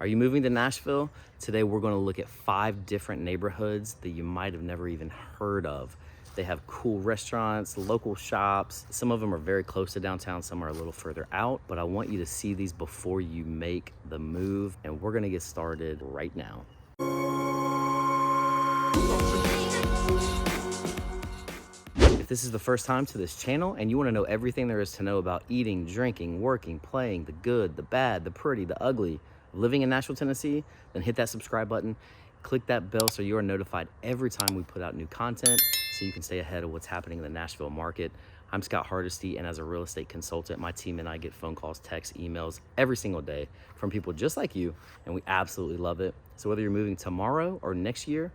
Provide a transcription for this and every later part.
Are you moving to Nashville? Today we're going to look at 5 different neighborhoods that you might have never even heard of. They have cool restaurants, local shops. Some of them are very close to downtown, some are a little further out, but I want you to see these before you make the move, and we're going to get started right now. If this is the first time to this channel and you want to know everything there is to know about eating, drinking, working, playing, the good, the bad, the pretty, the ugly, living in Nashville, Tennessee, then hit that subscribe button, click that bell so you are notified every time we put out new content so you can stay ahead of what's happening in the Nashville market. I'm Scott Hardesty, and as a real estate consultant, my team and I get phone calls, texts, emails every single day from people just like you, and we absolutely love it. So whether you're moving tomorrow or next year,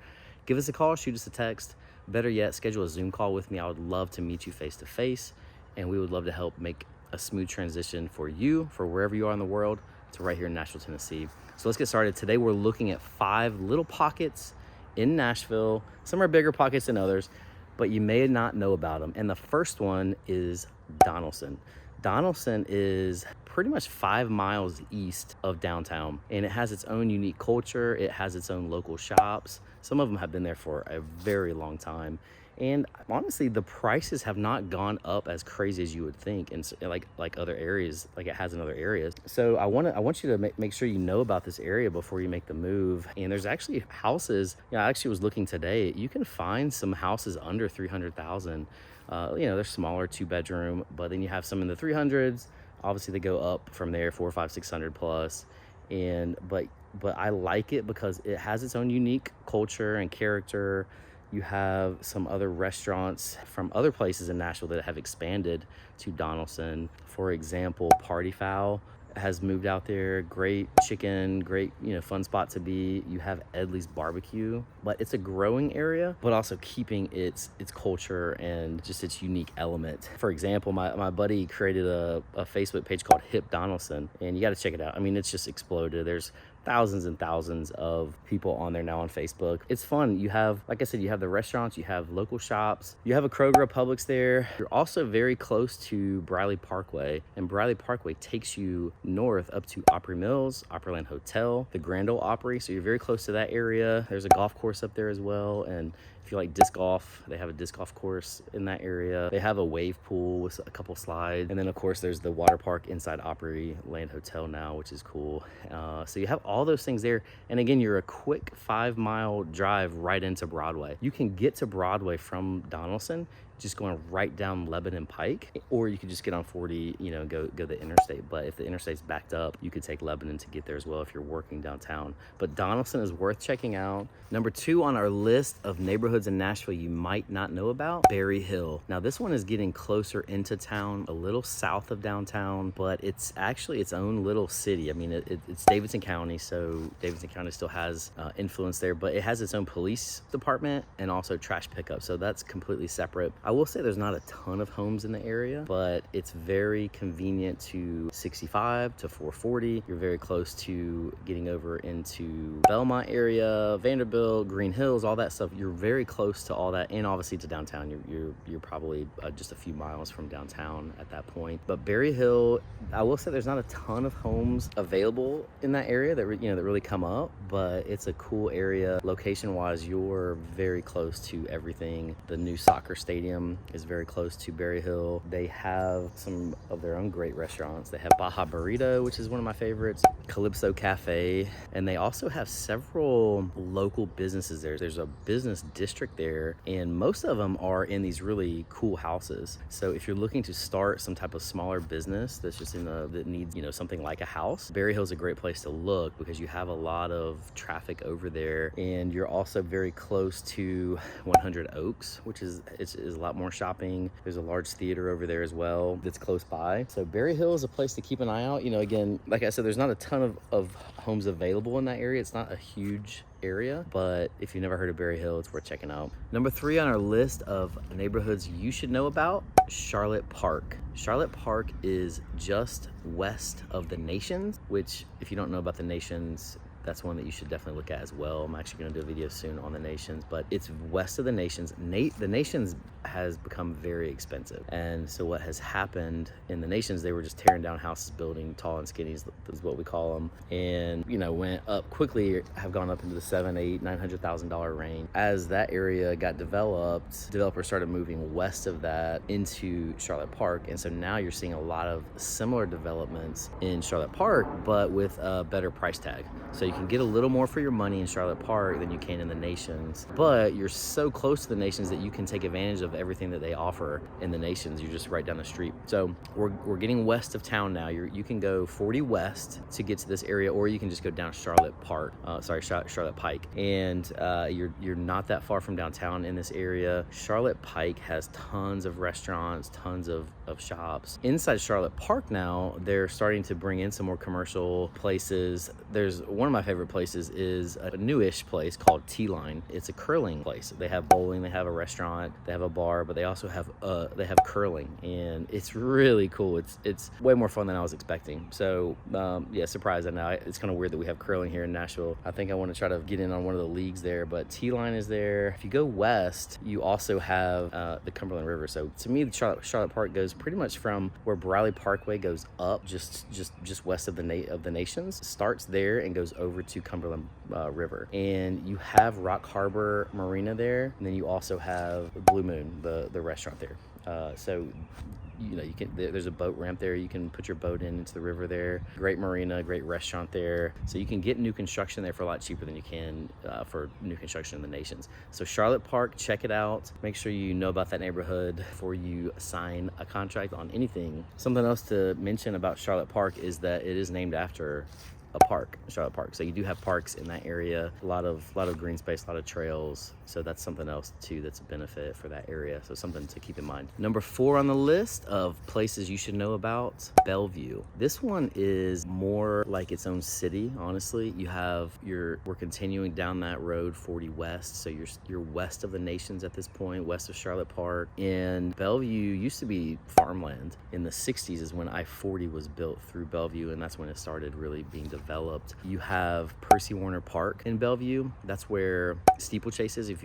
give us a call, shoot us a text. Better yet, schedule a Zoom call with me. I would love to meet you face to face, and we would love to help make a smooth transition for you, for wherever you are in the world, to right here in Nashville, Tennessee. So let's get started. Today we're looking at 5 little pockets in Nashville. Some are bigger pockets than others, but you may not know about them. And the first one is Donelson. Donelson is pretty much 5 miles east of downtown, and it has its own unique culture. It has its own local shops. Some of them have been there for a very long time. And honestly, the prices have not gone up as crazy as you would think, and like other areas, like it has in other areas. So I want you to make sure you know about this area before you make the move. And there's actually houses. I actually was looking today. You can find some houses under 300,000. They're smaller, 2-bedroom, but then you have some in the 300s. Obviously, they go up from there, 400, 500, 600 plus. But I like it because it has its own unique culture and character. You have some other restaurants from other places in Nashville that have expanded to Donelson. For example, Fowl has moved out there. Great chicken, great, fun spot to be. You have Edley's barbecue, but it's a growing area, but also keeping its culture and just its unique element. For example, my buddy created a Facebook page called Hip Donelson, and you got to check it out. I mean, it's just exploded. There's thousands and thousands of people on there now on Facebook. It's fun. You have, like I said, you have the restaurants, you have local shops, you have a Kroger, a Publix there. You're also very close to Briley Parkway, and Briley Parkway takes you north up to Opry Mills, Opryland Hotel, the Grand Ole Opry. So you're very close to that area. There's a golf course up there as well. And if you like disc golf, they have a disc golf course in that area. They have a wave pool with a couple slides. And then of course there's the water park inside Opryland Hotel now, which is cool. So you have all those things there. And again, you're a quick 5-mile drive right into Broadway. You can get to Broadway from Donelson just going right down Lebanon Pike, or you could just get on 40, go the interstate. But if the interstate's backed up, you could take Lebanon to get there as well if you're working downtown. But Donelson is worth checking out. Number 2 on our list of neighborhoods in Nashville you might not know about, Berry Hill. Now this one is getting closer into town, a little south of downtown, but it's actually its own little city. I mean, it's Davidson County, so Davidson County still has influence there, but it has its own police department and also trash pickup, so that's completely separate. I will say there's not a ton of homes in the area, but it's very convenient to 65 to 440. You're very close to getting over into Belmont area, Vanderbilt, Green Hills, all that stuff. You're very close to all that, and obviously to downtown. You're probably just a few miles from downtown at that point. But Berry Hill, I will say there's not a ton of homes available in that area that really come up, but it's a cool area. Location-wise, you're very close to everything. The new soccer stadium is very close to Berry Hill. They have some of their own great restaurants. They have Baja Burrito, which is one of my favorites, Calypso Café, and they also have several local businesses there. There's a business district there, and most of them are in these really cool houses. So if you're looking to start some type of smaller business that's just that needs something like a house, Berry Hill is a great place to look because you have a lot of traffic over there, and you're also very close to 100 Oaks, which is a lot more shopping. There's a large theater over there as well that's close by. So Berry Hill is a place to keep an eye out. Again, like I said, there's not a ton of homes available in that area. It's not a huge area, but if you've never heard of Berry Hill, it's worth checking out. Number 3 on our list of neighborhoods you should know about, Charlotte Park. Charlotte Park is just west of the Nations, which if you don't know about the Nations, that's one that you should definitely look at as well. I'm actually going to do a video soon on the Nations, but it's west of the Nations. The Nations has become very expensive, and so what has happened in the Nations, they were just tearing down houses, building tall and skinnies is what we call them, and went up quickly, have gone up into the $700,000-$900,000 range. As that area got developed, developers started moving west of that into Charlotte Park, and so now you're seeing a lot of similar developments in Charlotte Park, but with a better price tag. So you can get a little more for your money in Charlotte Park than you can in the Nations, but you're so close to the Nations that you can take advantage of everything that they offer in the Nations. You're just right down the street. So we're getting west of town now. You can go 40 west to get to this area, or you can just go down Charlotte Pike, and you're not that far from downtown in this area. Charlotte Pike has tons of restaurants, tons of shops. Inside Charlotte Park now, they're starting to bring in some more commercial places. There's one of my favorite places is a newish place called T-Line. It's a curling place. They have bowling, they have a restaurant, they have a bar, but they also have curling, and it's really cool. It's way more fun than I was expecting. So yeah, surprised. I know it's kind of weird that we have curling here in Nashville. I think I want to try to get in on one of the leagues there, but T-Line is there. If you go west, you also have the Cumberland River. So to me, Charlotte Park goes pretty much from where Briley Parkway goes up, just west of the Nations, starts there and goes over to Cumberland River. And you have Rock Harbor Marina there, and then you also have Blue Moon, the restaurant there. So you can, there's a boat ramp there. You can put your boat into the river there. Great marina, great restaurant there. So you can get new construction there for a lot cheaper than you can for new construction in the Nations. So Charlotte Park, check it out. Make sure you know about that neighborhood before you sign a contract on anything. Something else to mention about Charlotte Park is that it is named after a park, Charlotte Park. So you do have parks in that area, a lot of green space, a lot of trails. So that's something else too that's a benefit for that area. So something to keep in mind. Number 4 on the list of places you should know about, Bellevue. This one is more like its own city, honestly. We're continuing down that road 40 west. So you're west of the Nations at this point, west of Charlotte Park. And Bellevue used to be farmland. In the 60s is when I-40 was built through Bellevue, and that's when it started really being developed. You have Percy Warner Park in Bellevue. That's where steeplechase is.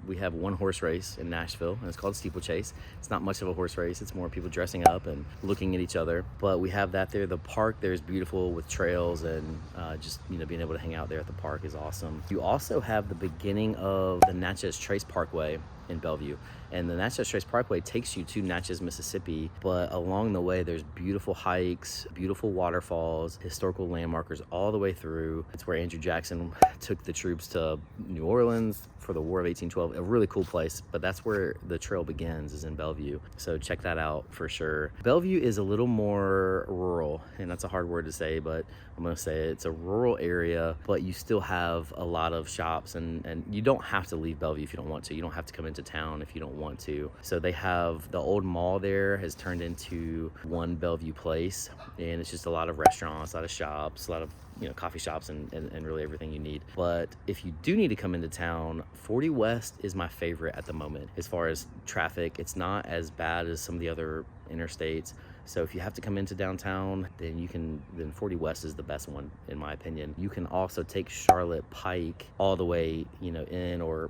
We have one horse race in Nashville, and it's called steeplechase. It's not much of a horse race. It's more people dressing up and looking at each other. But we have that there. The park there is beautiful with trails, and just being able to hang out there at the park is awesome. You also have the beginning of the Natchez Trace Parkway in Bellevue, and the Natchez Trace Parkway takes you to Natchez, Mississippi, but along the way there's beautiful hikes, beautiful waterfalls, historical landmarkers all the way through. It's where Andrew Jackson took the troops to New Orleans for the War of 1812. A really cool place, but that's where the trail begins, is in Bellevue. So check that out for sure. Bellevue is a little more rural, and that's a hard word to say, but I'm gonna say it's a rural area, but you still have a lot of shops, and you don't have to leave Bellevue if you don't want to. You don't have to come into town if you don't want to. So they have the old mall there has turned into One Bellevue Place, and it's just a lot of restaurants, a lot of shops, a lot of coffee shops, and really everything you need. But if you do need to come into town, 40 West is my favorite at the moment. As far as traffic, it's not as bad as some of the other interstates. So if you have to come into downtown, then 40 West is the best one, in my opinion. You can also take Charlotte Pike all the way, in or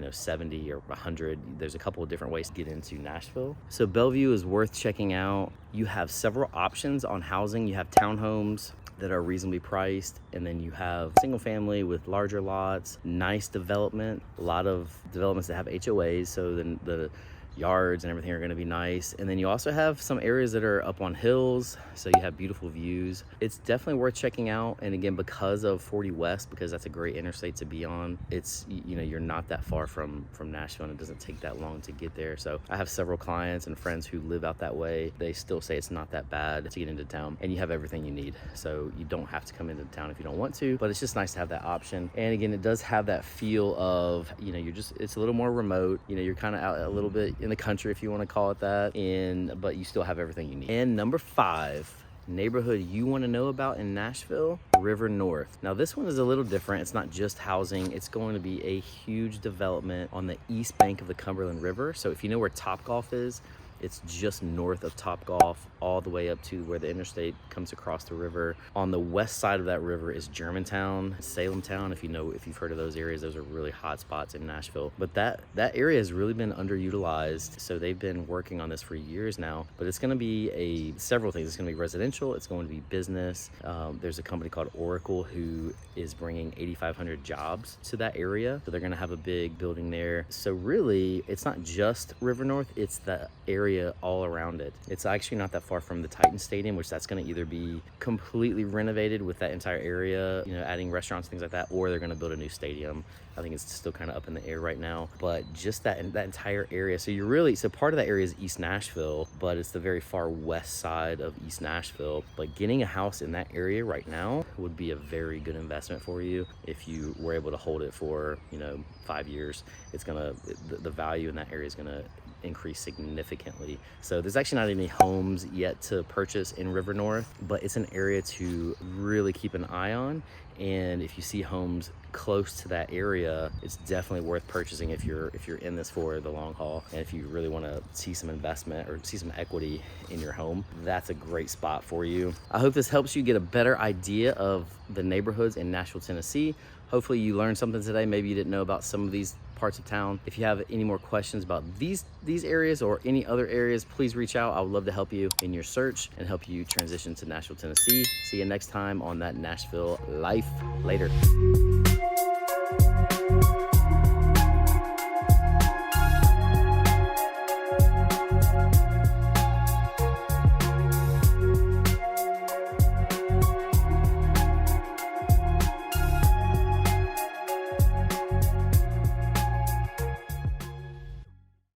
70 or 100. There's a couple of different ways to get into Nashville. So Bellevue is worth checking out. You have several options on housing. You have townhomes that are reasonably priced, and then you have single family with larger lots, nice development, a lot of developments that have HOAs, so then the yards and everything are going to be nice. And then you also have some areas that are up on hills, so you have beautiful views. It's definitely worth checking out. And again, because of 40 West, because that's a great interstate to be on, it's you're not that far from Nashville, and it doesn't take that long to get there. So I have several clients and friends who live out that way. They still say it's not that bad to get into town, and you have everything you need. So you don't have to come into town if you don't want to, but it's just nice to have that option. And again, it does have that feel of it's a little more remote. You're kind of out a little bit in the country, if you want to call it that, but you still have everything you need. And number 5, neighborhood you want to know about in Nashville, River North. Now this one is a little different. It's not just housing. It's going to be a huge development on the east bank of the Cumberland River. So if you know where Topgolf is, It's just north of Topgolf, all the way up to where the interstate comes across the river. On the west side of that river is Germantown, Salem Town. If you've heard of those areas, those are really hot spots in Nashville. But that area has really been underutilized. So they've been working on this for years now. But it's going to be several things. It's going to be residential. It's going to be business. There's a company called Oracle who is bringing 8,500 jobs to that area. So they're going to have a big building there. So really, it's not just River North. It's the area all around it. It's actually not that far from the Titan Stadium, which that's going to either be completely renovated with that entire area, adding restaurants, things like that, or they're going to build a new stadium. I think it's still kind of up in the air right now, but just that entire area. So part of that area is East Nashville, but it's the very far west side of East Nashville. But getting a house in that area right now would be a very good investment for you if you were able to hold it for 5 years. The value in that area is gonna increase significantly. So there's actually not any homes yet to purchase in River North, but it's an area to really keep an eye on. And if you see homes close to that area, it's definitely worth purchasing if you're in this for the long haul. And if you really want to see some investment or see some equity in your home, that's a great spot for you. I hope this helps you get a better idea of the neighborhoods in Nashville, Tennessee. Hopefully you learned something today. Maybe you didn't know about some of these parts of town. If you have any more questions about these areas or any other areas, please reach out. I would love to help you in your search and help you transition to Nashville, Tennessee. See you next time on That Nashville Life. Later.